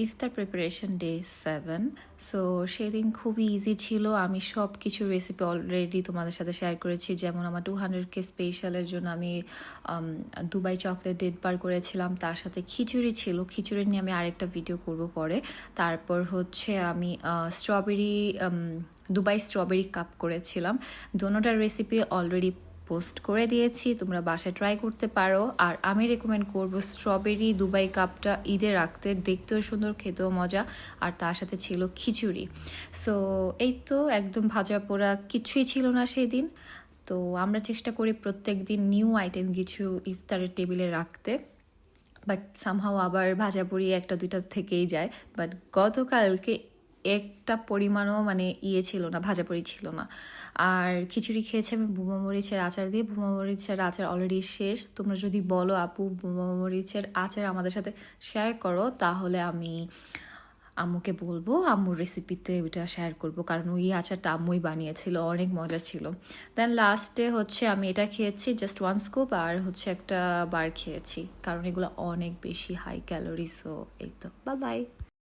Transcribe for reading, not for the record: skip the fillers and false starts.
ইফতার preparation day 7। So সেদিন খুবই easy ছিল। আমি সব কিছু রেসিপি অলরেডি তোমাদের সাথে শেয়ার করেছি। যেমন আমার 200K স্পেশালের জন্য আমি দুবাই চকলেট ডেট বার করেছিলাম, তার সাথে খিচুড়ি ছিল। খিচুড়ি নিয়ে আমি আরেকটা ভিডিও করব পরে। তারপর হচ্ছে আমি দুবাই স্ট্রবেরি কাপ করেছিলাম। দোনোটার রেসিপি অলরেডি পোস্ট করে দিয়েছি, তোমরা বাসায় ট্রাই করতে পারো। আর আমি রেকমেন্ড করব স্ট্রবেরি দুবাই কাপটা ঈদে রাখতে, দেখতেও সুন্দর, খেতেও মজা। আর তার সাথে ছিল খিচুড়ি। সো এই তো একদম ভাজা পোড়া কিছুই ছিল না সেদিন। তো আমরা চেষ্টা করি প্রত্যেক দিন নিউ আইটেম কিছু ইফতারের টেবিলে রাখতে, বাট সামহাও আবার ভাজাপুরি একটা দুইটা থেকেই যায়। বাট গতকালকে একটা পরিমাণও মানে ছিল না, ভাজাপুরি ছিল না। আর খিচুড়ি খেয়েছি আমি বোমা মরিচের আচার দিয়ে। বোমা মরিচের আচার অলরেডি শেষ। তোমরা যদি বলো আপু বোমা মরিচের আচার আমাদের সাথে শেয়ার করো, তাহলে আমি আম্মুকে বলবো, আম্মুর রেসিপিতে ওইটা শেয়ার করব, কারণ ওই আচারটা আম্মুই বানিয়েছিল, অনেক মজা ছিল। দেন লাস্টে হচ্ছে আমি এটা খেয়েছি জাস্ট 1 স্কুপ, আর হচ্ছে একটা বার খেয়েছি, কারণ এগুলো অনেক বেশি হাই ক্যালোরি। সো এই তো, বাই বাই।